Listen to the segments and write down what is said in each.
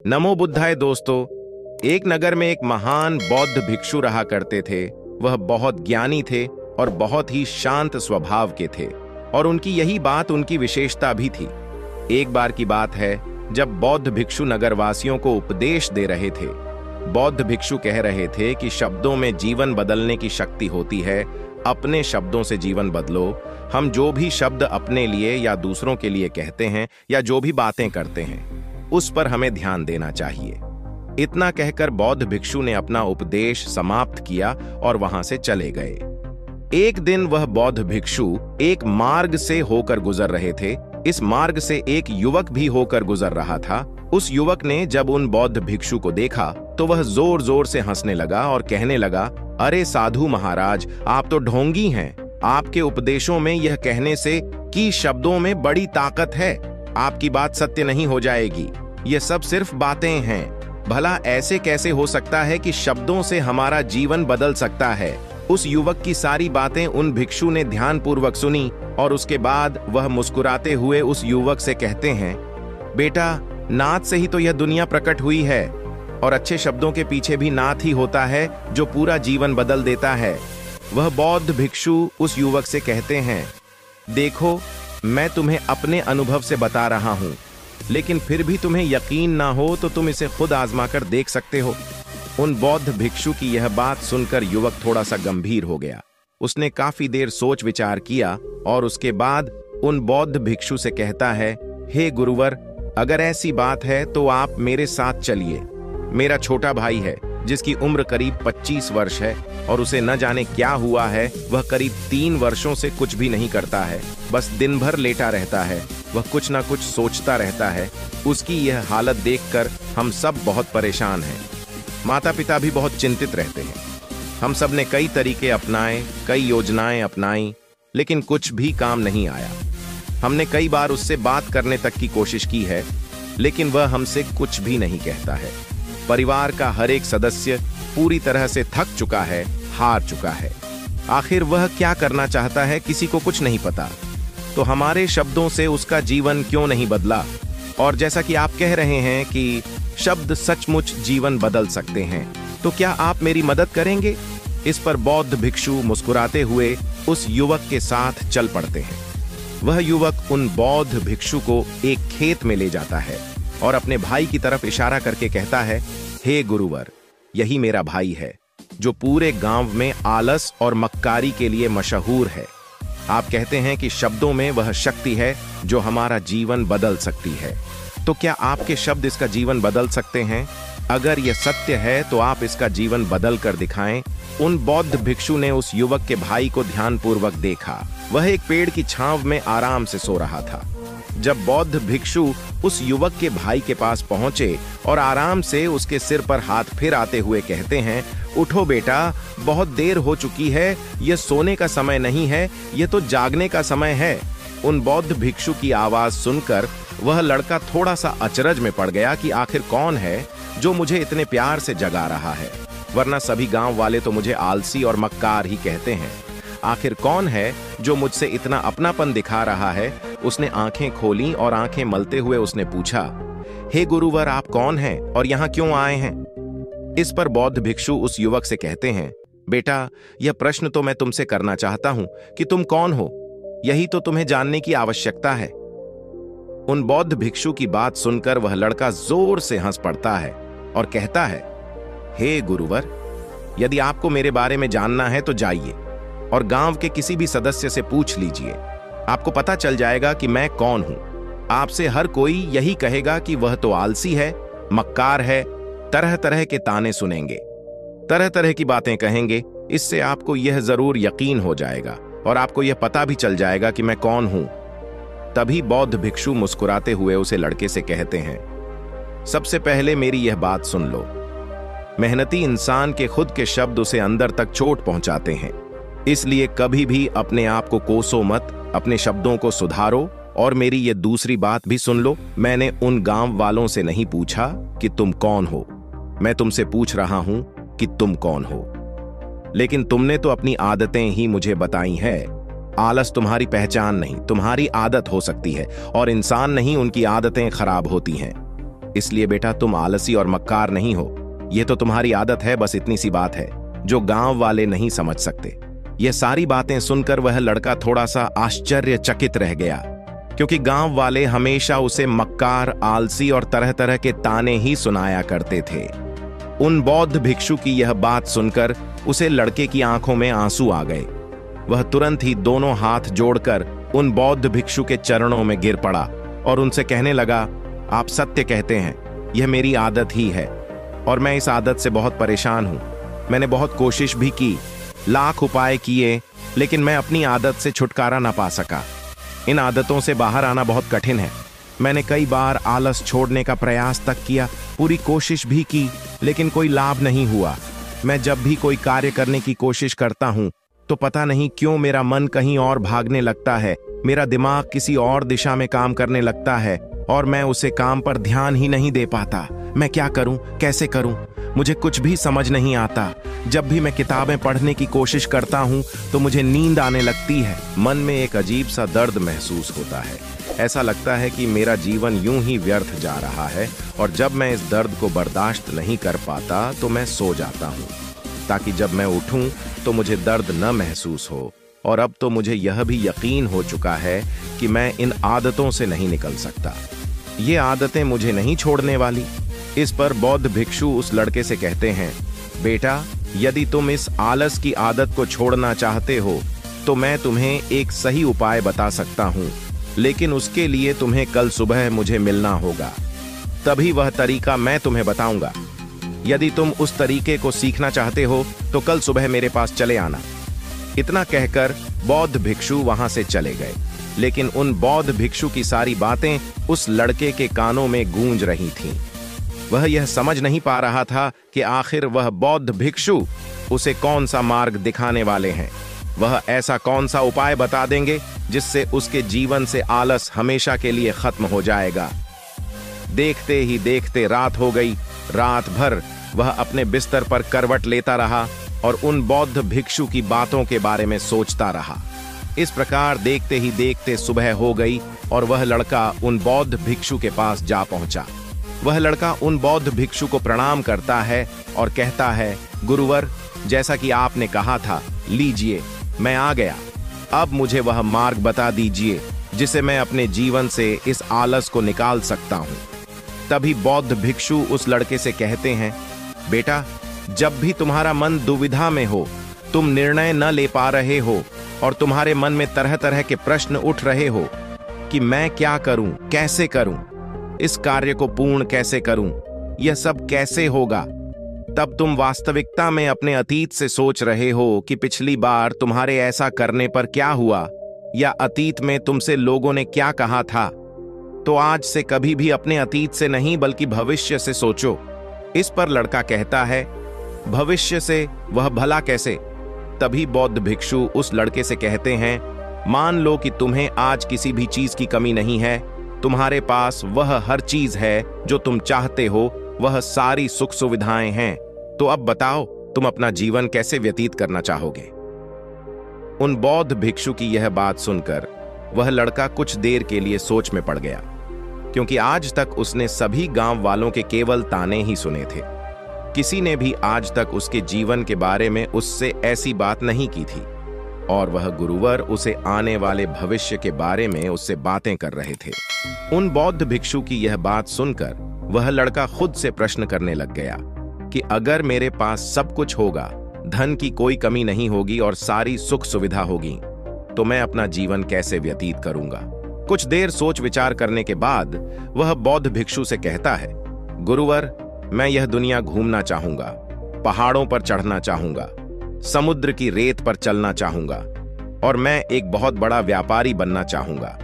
नमो बुद्धाय दोस्तों। एक नगर में एक महान बौद्ध भिक्षु रहा करते थे। वह बहुत ज्ञानी थे और बहुत ही शांत स्वभाव के थे, और उनकी यही बात उनकी विशेषता भी थी। एक बार की बात है, जब बौद्ध भिक्षु नगरवासियों को उपदेश दे रहे थे। बौद्ध भिक्षु कह रहे थे कि शब्दों में जीवन बदलने की शक्ति होती है। अपने शब्दों से जीवन बदलो। हम जो भी शब्द अपने लिए या दूसरों के लिए कहते हैं या जो भी बातें करते हैं, उस पर हमें ध्यान देना चाहिए। इतना कहकर बौद्ध भिक्षु ने अपना उपदेश समाप्त किया और वहां से चले गए। एक दिन वह बौद्ध भिक्षु एक मार्ग से होकर गुजर रहे थे। इस मार्ग से एक युवक भी होकर गुजर रहा था। उस युवक ने जब उन बौद्ध भिक्षु को देखा तो वह जोर जोर से हंसने लगा और कहने लगा, अरे साधु महाराज, आप तो ढोंगी हैं। आपके उपदेशों में यह कहने से कि शब्दों में बड़ी ताकत है, आपकी बात सत्य नहीं हो जाएगी। ये सब सिर्फ बातें हैं। भला ऐसे कैसे हो सकता है कि शब्दों से हमारा जीवन बदल सकता है? उस युवक की सारी बातें उन भिक्षु ने ध्यानपूर्वक सुनी और उसके बाद वह मुस्कुराते हुए उस युवक से कहते हैं, बेटा, नाद से ही तो यह दुनिया प्रकट हुई है, और अच्छे शब्दों के पीछे भी नाद ही होता है जो पूरा जीवन बदल देता है। वह बौद्ध भिक्षु उस युवक से कहते हैं, देखो, मैं तुम्हें अपने अनुभव से बता रहा हूं, लेकिन फिर भी तुम्हें यकीन ना हो तो तुम इसे खुद आजमा कर देख सकते हो। उन बौद्ध भिक्षु की यह बात सुनकर युवक थोड़ा सा गंभीर हो गया। उसने काफी देर सोच विचार किया और उसके बाद उन बौद्ध भिक्षु से कहता है, हे गुरुवर, अगर ऐसी बात है तो आप मेरे साथ चलिए। मेरा छोटा भाई है जिसकी उम्र करीब 25 वर्ष है और उसे न जाने क्या हुआ है। वह करीब 3 वर्षों से कुछ भी नहीं करता है, बस दिन भर लेटा रहता है। वह कुछ ना कुछ सोचता रहता है। उसकी यह हालत देखकर हम सब बहुत परेशान हैं। माता पिता भी बहुत चिंतित रहते हैं। हम सब ने कई तरीके अपनाए, कई योजनाएं अपनाई, लेकिन कुछ भी काम नहीं आया। हमने कई बार उससे बात करने तक की कोशिश की है, लेकिन वह हमसे कुछ भी नहीं कहता है। परिवार का हर एक सदस्य पूरी तरह से थक चुका है, हार चुका है। आखिर वह क्या करना चाहता है, किसी को कुछ नहीं पता। तो हमारे शब्दों से उसका जीवन क्यों नहीं बदला? और जैसा कि आप कह रहे हैं कि शब्द सचमुच जीवन बदल सकते हैं, तो क्या आप मेरी मदद करेंगे? इस पर बौद्ध भिक्षु मुस्कुराते हुए उस युवक के साथ चल पड़ते हैं। वह युवक उन बौद्ध भिक्षु को एक खेत में ले जाता है और अपने भाई की तरफ इशारा करके कहता है, हे गुरुवर, यही मेरा भाई है जो पूरे गांव में आलस और मक्कारी के लिए मशहूर है। आप कहते हैं कि शब्दों में वह शक्ति है जो हमारा जीवन बदल सकती है। तो क्या आपके शब्द इसका जीवन बदल सकते हैं? अगर यह सत्य है तो आप इसका जीवन बदल कर दिखाएं। उन बौद्ध भिक्षु ने उस युवक के भाई को ध्यानपूर्वक देखा। वह एक पेड़ की छांव में आराम से सो रहा था। जब बौद्ध भिक्षु उस युवक के भाई के पास पहुंचे और आराम से उसके सिर पर हाथ फिराते हुए कहते हैं, उठो बेटा, बहुत देर हो चुकी है। यह सोने का समय नहीं है, यह तो जागने का समय है। उन बौद्ध भिक्षु की आवाज सुनकर वह लड़का थोड़ा सा अचरज में पड़ गया कि आखिर कौन है जो मुझे इतने प्यार से जगा रहा है, वरना सभी गांव वाले तो मुझे आलसी और मक्कार ही कहते हैं। आखिर कौन है जो मुझसे इतना अपनापन दिखा रहा है? उसने आंखें खोली और आंखें मलते हुए उसने पूछा, हे गुरुवर, आप कौन हैं और यहाँ क्यों आए हैं? इस पर बौद्ध भिक्षु उस युवक से कहते हैं, बेटा, यह प्रश्न तो मैं तुमसे करना चाहता हूं कि तुम कौन हो। यही तो तुम्हें जानने की आवश्यकता है। उन बौद्ध भिक्षु की बात सुनकर वह लड़का जोर से हंस पड़ता है और कहता है, हे गुरुवर, यदि आपको मेरे बारे में जानना है तो जाइए और गांव के किसी भी सदस्य से पूछ लीजिए। आपको पता चल जाएगा कि मैं कौन हूं। आपसे हर कोई यही कहेगा कि वह तो आलसी है, मक्कार है, तरह तरह के ताने सुनेंगे, तरह तरह की बातें कहेंगे। इससे आपको यह जरूर यकीन हो जाएगा और आपको यह पता भी चल जाएगा कि मैं कौन हूं। तभी बौद्ध भिक्षु मुस्कुराते हुए उसे लड़के से कहते हैं, सबसे पहले मेरी यह बात सुन लो। मेहनती इंसान के खुद के शब्द उसे अंदर तक चोट पहुंचाते हैं। इसलिए कभी भी अपने आप को कोसो मत, अपने शब्दों को सुधारो। और मेरी ये दूसरी बात भी सुन लो, मैंने उन गांव वालों से नहीं पूछा कि तुम कौन हो, मैं तुमसे पूछ रहा हूं कि तुम कौन हो। लेकिन तुमने तो अपनी आदतें ही मुझे बताई है। आलस तुम्हारी पहचान नहीं, तुम्हारी आदत हो सकती है, और इंसान नहीं, उनकी आदतें खराब होती हैं। इसलिए बेटा तुम आलसी और मक्कार नहीं हो। यह तो तुम्हारी आदत है, बस इतनी सी बात है जो गांव वाले नहीं समझ सकते। यह सारी बातें सुनकर वह लड़का थोड़ा सा आश्चर्यचकित रह गया, क्योंकि गांव वाले हमेशा उसे मक्कार, आलसी और तरह तरह के ताने ही सुनाया करते थे। उन बौद्ध भिक्षु की यह बात सुनकर उसे लड़के की आंखों में आंसू आ गए। वह तुरंत ही दोनों हाथ जोड़कर उन बौद्ध भिक्षु के चरणों में गिर पड़ा और उनसे कहने लगा, आप सत्य कहते हैं, यह मेरी आदत ही है और मैं इस आदत से बहुत परेशान हूं। मैंने बहुत कोशिश भी की, लाख उपाय किए, लेकिन मैं अपनी आदत से छुटकारा ना पा सका। इन आदतों से बाहर आना बहुत कठिन है। मैंने कई बार आलस छोड़ने का प्रयास तक किया, पूरी कोशिश भी की, लेकिन कोई लाभ नहीं हुआ। मैं जब भी कोई कार्य करने की कोशिश करता हूं तो पता नहीं क्यों मेरा मन कहीं और भागने लगता है, मेरा दिमाग किसी और दिशा में काम करने लगता है और मैं उसे काम पर ध्यान ही नहीं दे पाता। मैं क्या करूं, कैसे करूं, मुझे कुछ भी समझ नहीं आता। जब भी मैं किताबें पढ़ने की कोशिश करता हूं तो मुझे नींद आने लगती है। मन में एक अजीब सा दर्द महसूस होता है। ऐसा लगता है कि मेरा जीवन यूं ही व्यर्थ जा रहा है और जब मैं इस दर्द को बर्दाश्त नहीं कर पाता तो मैं सो जाता हूं, ताकि जब मैं उठूं तो मुझे दर्द न महसूस हो। और अब तो मुझे यह भी यकीन हो चुका है कि मैं इन आदतों से नहीं निकल सकता। ये आदतें मुझे नहीं छोड़ने वाली। इस पर बौद्ध भिक्षु उस लड़के से कहते हैं, बेटा, यदि तुम इस आलस की आदत को छोड़ना चाहते हो तो मैं तुम्हें एक सही उपाय बता सकता हूं, लेकिन उसके लिए तुम्हें कल सुबह मुझे मिलना होगा, तभी वह तरीका मैं तुम्हें बताऊंगा। यदि तुम उस तरीके को सीखना चाहते हो तो कल सुबह मेरे पास चले आना। इतना कहकर बौद्ध भिक्षु वहां से चले गए, लेकिन उन बौद्ध भिक्षु की सारी बातें उस लड़के के कानों में गूंज रही थीं। वह यह समझ नहीं पा रहा था कि आखिर वह बौद्ध भिक्षु उसे कौन सा मार्ग दिखाने वाले हैं। वह ऐसा कौन सा उपाय बता देंगे जिससे उसके जीवन से आलस हमेशा के लिए खत्म हो जाएगा। देखते ही देखते रात हो गई। रात भर वह अपने बिस्तर पर करवट लेता रहा और उन बौद्ध भिक्षु की बातों के बारे में सोचता रहा। इस प्रकार देखते ही देखते सुबह हो गई और वह लड़का उन बौद्ध भिक्षु के पास जा पहुंचा। वह लड़का उन बौद्ध भिक्षु को प्रणाम करता है और कहता है, गुरुवर, जैसा कि आपने कहा था, लीजिए, मैं आ गया। अब मुझे वह मार्ग बता दीजिए जिसे मैं अपने जीवन से इस आलस को निकाल सकता हूं। तभी बौद्ध भिक्षु उस लड़के से कहते हैं, बेटा, जब भी तुम्हारा मन दुविधा में हो, तुम निर्णय न ले पा रहे हो और तुम्हारे मन में तरह तरह के प्रश्न उठ रहे हो कि मैं क्या करूं, कैसे करूं, इस कार्य को पूर्ण कैसे करूं, यह सब कैसे होगा, तब तुम वास्तविकता में अपने अतीत से सोच रहे हो कि पिछली बार तुम्हारे ऐसा करने पर क्या हुआ या अतीत में तुमसे लोगों ने क्या कहा था। तो आज से कभी भी अपने अतीत से नहीं बल्कि भविष्य से सोचो। इस पर लड़का कहता है, भविष्य से, वह भला कैसे? तभी बौद्ध भिक्षु उस लड़के से कहते हैं, मान लो कि तुम्हें आज किसी भी चीज की कमी नहीं है, तुम्हारे पास वह हर चीज है जो तुम चाहते हो, वह सारी सुख सुविधाएं हैं। तो अब बताओ, तुम अपना जीवन कैसे व्यतीत करना चाहोगे? उन बौद्ध भिक्षु की यह बात सुनकर वह लड़का कुछ देर के लिए सोच में पड़ गया, क्योंकि आज तक उसने सभी गांव वालों के केवल ताने ही सुने थे। किसी ने भी आज तक उसके जीवन के बारे में उससे ऐसी बात नहीं की थी और वह गुरुवर उसे आने वाले भविष्य के बारे में उससे बातें कर रहे थे। उन बौद्ध भिक्षु की यह बात सुनकर वह लड़का खुद से प्रश्न करने लग गया कि अगर मेरे पास सब कुछ होगा, धन की कोई कमी नहीं होगी और सारी सुख सुविधा होगी, तो मैं अपना जीवन कैसे व्यतीत करूंगा? कुछ देर सोच विचार करने के बाद वह बौद्ध भिक्षु से कहता है, गुरुवर, मैं यह दुनिया घूमना चाहूंगा, पहाड़ों पर चढ़ना चाहूंगा, समुद्र की रेत पर चलना चाहूंगा और मैं एक बहुत बड़ा व्यापारी बनना चाहूंगा।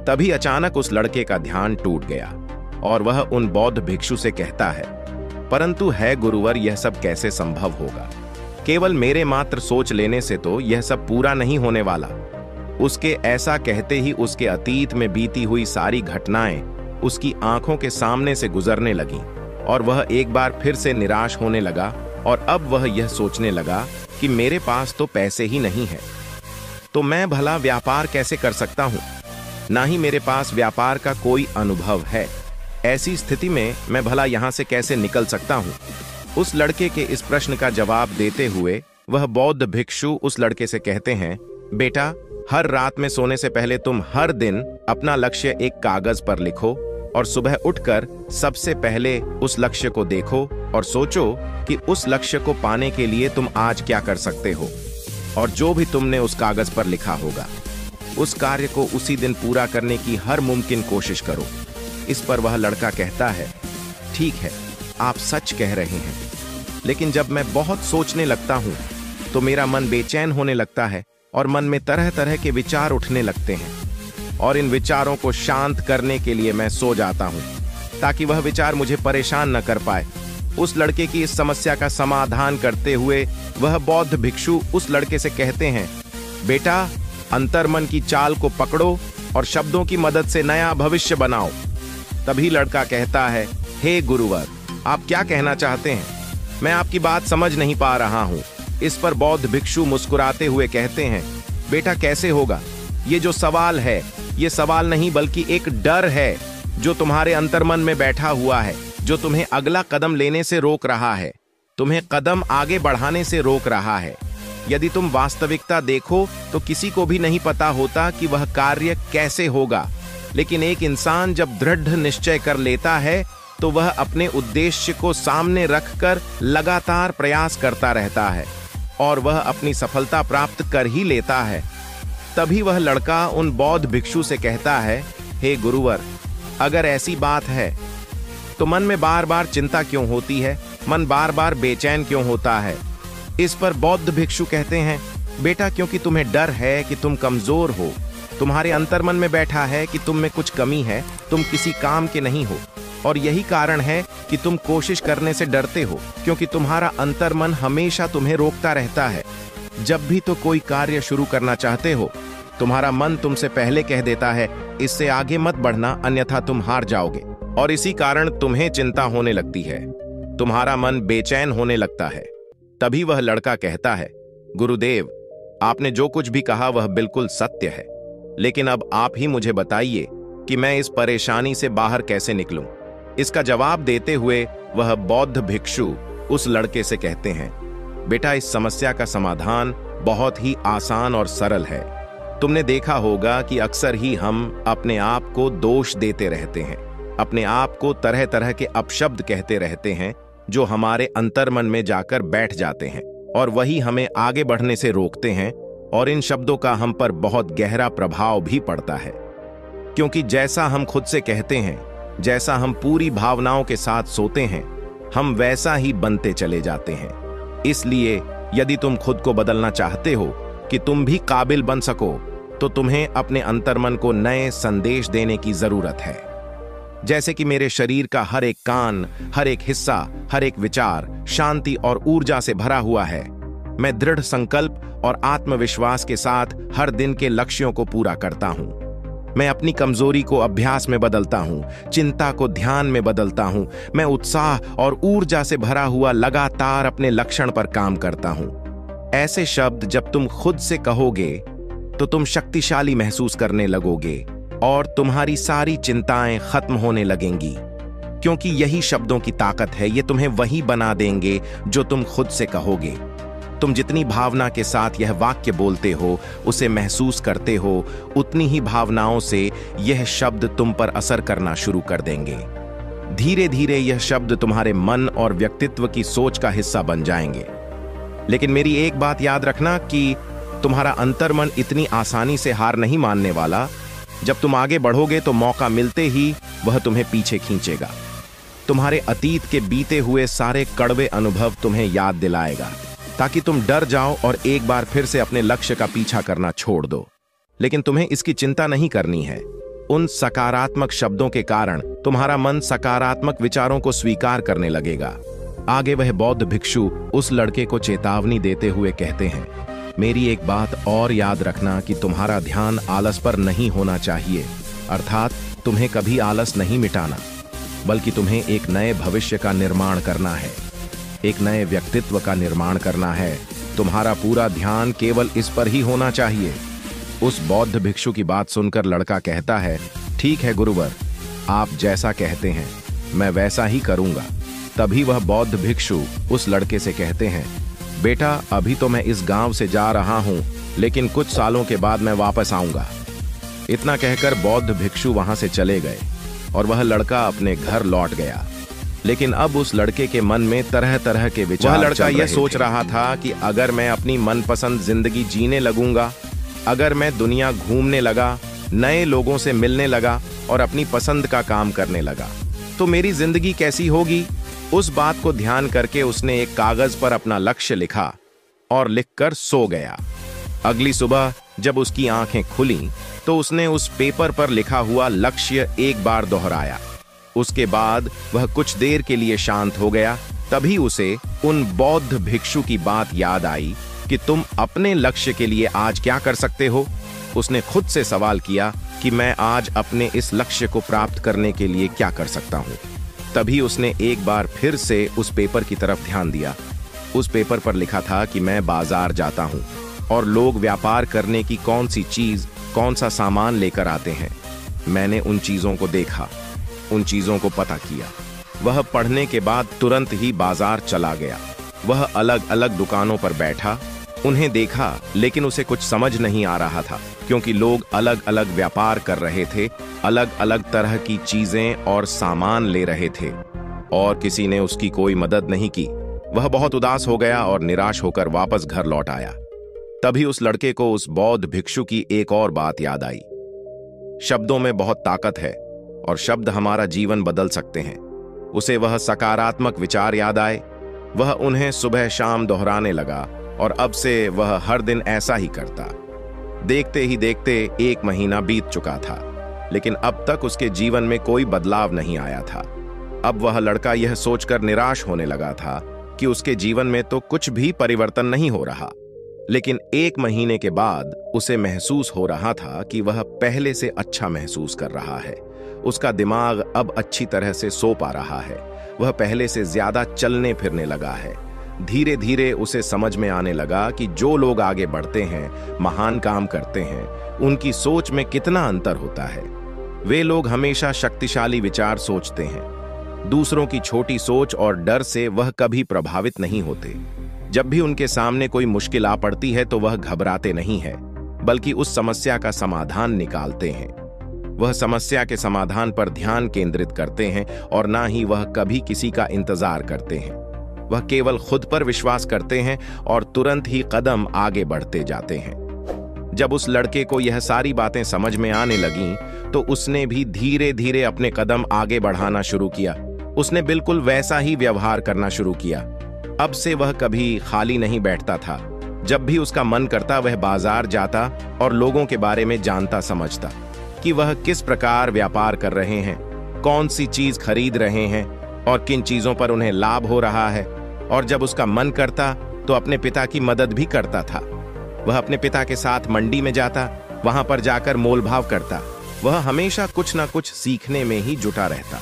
तभी अचानक उस लड़के का ध्यान टूट गया और वह उन बौद्ध भिक्षु से कहता है, परंतु है गुरुवर, यह सब कैसे संभव होगा? केवल मेरे मात्र सोच लेने से तो यह सब पूरा नहीं होने वाला। उसके ऐसा कहते ही उसके अतीत में बीती हुई सारी घटनाएं उसकी आंखों के सामने से गुजरने लगीं और वह एक बार फिर से निराश होने लगा और अब वह यह सोचने लगा कि मेरे पास तो पैसे ही नहीं है, तो मैं भला व्यापार कैसे कर सकता हूं? ना ही मेरे पास व्यापार का कोई अनुभव है। ऐसी स्थिति में मैं भला यहाँ से कैसे निकल सकता हूँ? उस लड़के के इस प्रश्न का जवाब देते हुए वह बौद्ध भिक्षु उस लड़के से कहते हैं, बेटा, हर रात में सोने से पहले तुम हर दिन अपना लक्ष्य एक कागज पर लिखो और सुबह उठकर सबसे पहले उस लक्ष्य को देखो और सोचो कि उस लक्ष्य को पाने के लिए तुम आज क्या कर सकते हो, और जो भी तुमने उस कागज पर लिखा होगा उस कार्य को उसी दिन पूरा करने की हर मुमकिन कोशिश करो। इस पर वह लड़का कहता है, ठीक है, आप सच कह रहे हैं, लेकिन जब मैं बहुत सोचने लगता हूं तो मेरा मन बेचैन होने लगता है और मन में तरह तरह के विचार उठने लगते हैं, और इन विचारों को शांत करने के लिए मैं सो जाता हूं ताकि वह विचार मुझे परेशान न कर पाए। उस लड़के की इस समस्या का समाधान करते हुए वह बौद्ध भिक्षु उस लड़के से कहते हैं, बेटा, अंतर्मन की चाल को पकड़ो और शब्दों की मदद से नया भविष्य बनाओ। तभी लड़का कहता है, हे गुरुवर, आप क्या कहना चाहते हैं? मैं आपकी बात समझ नहीं पा रहा हूं। इस पर बौद्ध भिक्षु मुस्कुराते हुए कहते हैं, बेटा, कैसे होगा? ये जो सवाल है, ये सवाल नहीं बल्कि एक डर है जो तुम्हारे अंतर्मन में बैठा हुआ है, जो तुम्हें अगला कदम लेने से रोक रहा है, तुम्हें कदम आगे बढ़ाने से रोक रहा है। यदि तुम वास्तविकता देखो तो किसी को भी नहीं पता होता कि वह कार्य कैसे होगा, लेकिन एक इंसान जब दृढ़ निश्चय कर लेता है तो वह अपने उद्देश्य को सामने रखकर लगातार प्रयास करता रहता है और वह अपनी सफलता प्राप्त कर ही लेता है। तभी वह लड़का उन बौद्ध भिक्षु से कहता है, हे गुरुवर, अगर ऐसी बात है तो मन में बार बार चिंता क्यों होती है? मन बार बार बेचैन क्यों होता है? इस पर बौद्ध भिक्षु कहते हैं, बेटा, क्योंकि तुम्हें डर है कि तुम कमजोर हो। तुम्हारे अंतर्मन में बैठा है कि तुम में कुछ कमी है, तुम किसी काम के नहीं हो, और यही कारण है कि तुम कोशिश करने से डरते हो, क्योंकि तुम्हारा अंतर्मन हमेशा तुम्हें रोकता रहता है। जब भी तो कोई कार्य शुरू करना चाहते हो, तुम्हारा मन तुमसे पहले कह देता है, इससे आगे मत बढ़ना, अन्यथा तुम हार जाओगे, और इसी कारण तुम्हें चिंता होने लगती है, तुम्हारा मन बेचैन होने लगता है। तभी वह लड़का कहता है, गुरुदेव, आपने जो कुछ भी कहा वह बिल्कुल सत्य है, लेकिन अब आप ही मुझे बताइए कि मैं इस परेशानी से बाहर कैसे निकलूं। इसका जवाब देते हुए वह बौद्ध भिक्षु उस लड़के से कहते हैं, बेटा, इस समस्या का समाधान बहुत ही आसान और सरल है। तुमने देखा होगा कि अक्सर ही हम अपने आप को दोष देते रहते हैं, अपने आप को तरह तरह के अपशब्द कहते रहते हैं जो हमारे अंतर्मन में जाकर बैठ जाते हैं और वही हमें आगे बढ़ने से रोकते हैं, और इन शब्दों का हम पर बहुत गहरा प्रभाव भी पड़ता है, क्योंकि जैसा हम खुद से कहते हैं, जैसा हम पूरी भावनाओं के साथ सोते हैं, हम वैसा ही बनते चले जाते हैं। इसलिए यदि तुम खुद को बदलना चाहते हो कि तुम भी काबिल बन सको, तो तुम्हें अपने अंतर्मन को नए संदेश देने की जरूरत है। जैसे कि मेरे शरीर का हर एक कान, हर एक हिस्सा, हर एक विचार शांति और ऊर्जा से भरा हुआ है। मैं दृढ़ संकल्प और आत्मविश्वास के साथ हर दिन के लक्ष्यों को पूरा करता हूं। मैं अपनी कमजोरी को अभ्यास में बदलता हूं, चिंता को ध्यान में बदलता हूं। मैं उत्साह और ऊर्जा से भरा हुआ लगातार अपने लक्ष्य पर काम करता हूं। ऐसे शब्द जब तुम खुद से कहोगे तो तुम शक्तिशाली महसूस करने लगोगे और तुम्हारी सारी चिंताएं खत्म होने लगेंगी, क्योंकि यही शब्दों की ताकत है। ये तुम्हें वही बना देंगे जो तुम खुद से कहोगे। तुम जितनी भावना के साथ यह वाक्य बोलते हो, उसे महसूस करते हो, उतनी ही भावनाओं से यह शब्द तुम पर असर करना शुरू कर देंगे। धीरे धीरे यह शब्द तुम्हारे मन और व्यक्तित्व की सोच का हिस्सा बन जाएंगे। लेकिन मेरी एक बात याद रखना कि तुम्हारा अंतर्मन इतनी आसानी से हार नहीं मानने वाला। जब तुम आगे बढ़ोगे तो मौका मिलते ही वह तुम्हें पीछे खींचेगा। तुम्हारे अतीत के बीते हुए सारे कड़वे अनुभव तुम्हें याद दिलाएगा, ताकि तुम डर जाओ और एक बार फिर से अपने लक्ष्य का पीछा करना छोड़ दो। लेकिन तुम्हें इसकी चिंता नहीं करनी है। उन सकारात्मक शब्दों के कारण तुम्हारा मन सकारात्मक विचारों को स्वीकार करने लगेगा। आगे वह बौद्ध भिक्षु उस लड़के को चेतावनी देते हुए कहते हैं, मेरी एक बात और याद रखना कि तुम्हारा ध्यान आलस पर नहीं होना चाहिए, अर्थात तुम्हें कभी आलस नहीं मिटाना, बल्कि तुम्हें एक नए भविष्य का निर्माण करना है, एक नए व्यक्तित्व का निर्माण करना है। तुम्हारा पूरा ध्यान केवल इस पर ही होना चाहिए। उस बौद्ध भिक्षु की बात सुनकर लड़का कहता है, ठीक है गुरुवर, आप जैसा कहते हैं मैं वैसा ही करूंगा। तभी वह बौद्ध भिक्षु उस लड़के से कहते हैं, बेटा अभी तो मैं इस गांव से जा रहा हूं, लेकिन कुछ सालों के बाद मैं वापस आऊंगा। इतना कहकर बौद्ध भिक्षु वहां से चले गए और वह लड़का अपने घर लौट गया। लेकिन अब उस लड़के के मन में तरह तरह के विचार। वह लड़का यह सोच रहा था कि अगर मैं अपनी मनपसंद जिंदगी जीने लगूंगा, अगर मैं दुनिया घूमने लगा, नए लोगों से मिलने लगा और अपनी पसंद का काम करने लगा, तो मेरी जिंदगी कैसी होगी। उस बात को ध्यान करके उसने एक कागज पर अपना लक्ष्य लिखा और लिखकर सो गया। अगली सुबह जब उसकी आंखें खुलीं, तो उसने उस पेपर पर लिखा हुआ लक्ष्य एक बार दोहराया। उसके बाद वह कुछ देर के लिए शांत हो गया। तभी उसे उन बौद्ध भिक्षु की बात याद आई कि तुम अपने लक्ष्य के लिए आज क्या कर सकते हो। उसने खुद से सवाल किया कि मैं आज अपने इस लक्ष्य को प्राप्त करने के लिए क्या कर सकता हूं। तभी उसने एक बार फिर से उस पेपर की तरफ ध्यान दिया। उस पेपर पर लिखा था कि मैं बाजार जाता हूं और लोग व्यापार करने की कौन सी चीज, कौन सा सामान लेकर आते हैं। मैंने उन चीजों को देखा, उन चीजों को पता किया। वह पढ़ने के बाद तुरंत ही बाजार चला गया। वह अलग अलग दुकानों पर बैठा, उन्हें देखा, लेकिन उसे कुछ समझ नहीं आ रहा था, क्योंकि लोग अलग अलग व्यापार कर रहे थे, अलग अलग तरह की चीजें और सामान ले रहे थे, और किसी ने उसकी कोई मदद नहीं की। वह बहुत उदास हो गया और निराश होकर वापस घर लौट आया। तभी उस लड़के को उस बौद्ध भिक्षु की एक और बात याद आई। शब्दों में बहुत ताकत है और शब्द हमारा जीवन बदल सकते हैं। उसे वह सकारात्मक विचार याद आए। वह उन्हें सुबह शाम दोहराने लगा और अब से वह हर दिन ऐसा ही करता। देखते ही देखते 1 महीना बीत चुका था, लेकिन अब तक उसके जीवन में कोई बदलाव नहीं आया था। अब वह लड़का यह सोचकर निराश होने लगा था कि उसके जीवन में तो कुछ भी परिवर्तन नहीं हो रहा। लेकिन 1 महीने के बाद उसे महसूस हो रहा था कि वह पहले से अच्छा महसूस कर रहा है। उसका दिमाग अब अच्छी तरह से सो पा रहा है। वह पहले से ज्यादा चलने फिरने लगा है। धीरे धीरे उसे समझ में आने लगा कि जो लोग आगे बढ़ते हैं, महान काम करते हैं, उनकी सोच में कितना अंतर होता है। वे लोग हमेशा शक्तिशाली विचार सोचते हैं। दूसरों की छोटी सोच और डर से वह कभी प्रभावित नहीं होते। जब भी उनके सामने कोई मुश्किल आ पड़ती है तो वह घबराते नहीं है, बल्कि उस समस्या का समाधान निकालते हैं। वह समस्या के समाधान पर ध्यान केंद्रित करते हैं और ना ही वह कभी किसी का इंतजार करते हैं। वह केवल खुद पर विश्वास करते हैं और तुरंत ही कदम आगे बढ़ते जाते हैं। जब उस लड़के को यह सारी बातें समझ में आने लगीं, तो उसने भी धीरे धीरे अपने कदम आगे बढ़ाना शुरू किया। उसने बिल्कुल वैसा ही व्यवहार करना शुरू किया। अब से वह कभी खाली नहीं बैठता था। जब भी उसका मन करता वह बाजार जाता और लोगों के बारे में जानता समझता कि वह किस प्रकार व्यापार कर रहे हैं, कौन सी चीज खरीद रहे हैं और किन चीजों पर उन्हें लाभ हो रहा है। और जब उसका मन करता तो अपने पिता की मदद भी करता था। वह अपने पिता के साथ मंडी में जाता, वहां पर जाकर मोलभाव करता। वह हमेशा कुछ ना कुछ सीखने में ही जुटा रहता।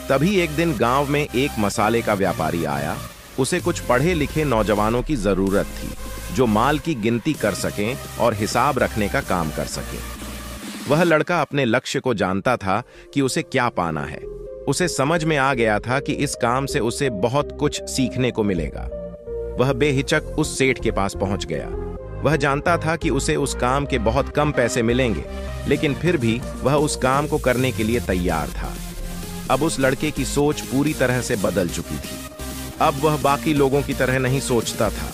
तभी एक दिन गांव में एक मसाले का व्यापारी आया। उसे कुछ पढ़े लिखे नौजवानों की जरूरत थी, जो माल की गिनती कर सकें और हिसाब रखने का काम कर सकें। वह लड़का अपने लक्ष्य को जानता था कि उसे क्या पाना है। उसे समझ में आ गया था कि इस काम से उसे बहुत कुछ सीखने को मिलेगा। वह बेहिचक उस सेठ के पास पहुंच गया। वह जानता था कि उसे उस काम के बहुत कम पैसे मिलेंगे, लेकिन फिर भी वह उस काम को करने के लिए तैयार था। अब उस लड़के की सोच पूरी तरह से बदल चुकी थी। अब वह बाकी लोगों की तरह नहीं सोचता था।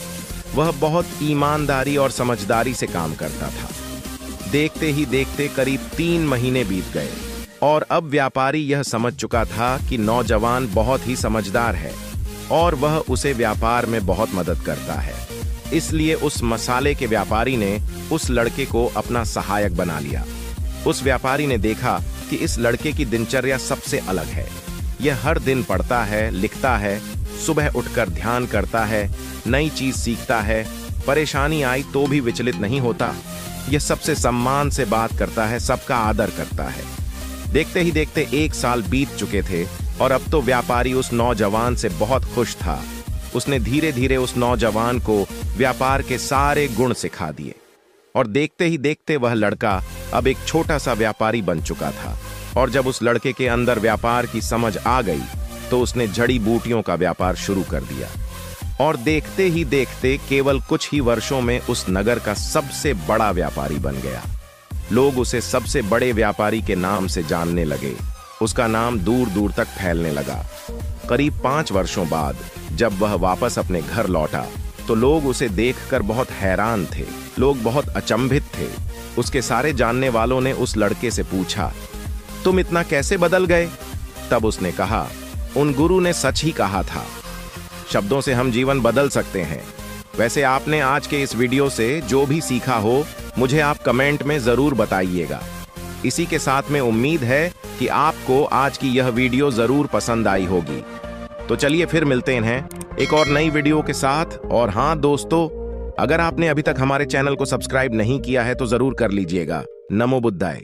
वह बहुत ईमानदारी और समझदारी से काम करता था। देखते ही देखते करीब 3 महीने बीत गए और अब व्यापारी यह समझ चुका था कि नौजवान बहुत ही समझदार है और वह उसे व्यापार में बहुत मदद करता है। इसलिए उस मसाले के व्यापारी ने उस लड़के को अपना सहायक बना लिया। उस व्यापारी ने देखा कि इस लड़के की दिनचर्या सबसे अलग है। यह हर दिन पढ़ता है, लिखता है, सुबह उठकर ध्यान करता है, नई चीज सीखता है, परेशानी आई तो भी विचलित नहीं होता। यह सबसे सम्मान से बात करता है, सबका आदर करता है। देखते ही देखते 1 साल बीत चुके थे और अब तो व्यापारी उस नौजवान से बहुत खुश था। उसने धीरे धीरे उस नौजवान को व्यापार के सारे गुण सिखा दिए और देखते ही देखते वह लड़का अब एक छोटा सा व्यापारी बन चुका था। और जब उस लड़के के अंदर व्यापार की समझ आ गई तो उसने जड़ी बूटियों का व्यापार शुरू कर दिया। और देखते ही देखते केवल कुछ ही वर्षों में उस नगर का सबसे बड़ा व्यापारी बन गया। लोग उसे सबसे बड़े व्यापारी के नाम से जानने लगे। उसका नाम दूर दूर तक फैलने लगा। करीब 5 वर्षों बाद जब वह वापस अपने घर लौटा तो लोग उसे देखकर बहुत हैरान थे। लोग बहुत अचंभित थे। उसके सारे जानने वालों ने उस लड़के से पूछा, तुम इतना कैसे बदल गए? तब उसने कहा, उन गुरु ने सच ही कहा था। शब्दों से हम जीवन बदल सकते हैं। वैसे आपने आज के इस वीडियो से जो भी सीखा हो मुझे आप कमेंट में जरूर बताइएगा। इसी के साथ में उम्मीद है कि आपको आज की यह वीडियो जरूर पसंद आई होगी। तो चलिए फिर मिलते हैं एक और नई वीडियो के साथ। और हाँ दोस्तों, अगर आपने अभी तक हमारे चैनल को सब्सक्राइब नहीं किया है तो जरूर कर लीजिएगा। नमो बुद्धाय।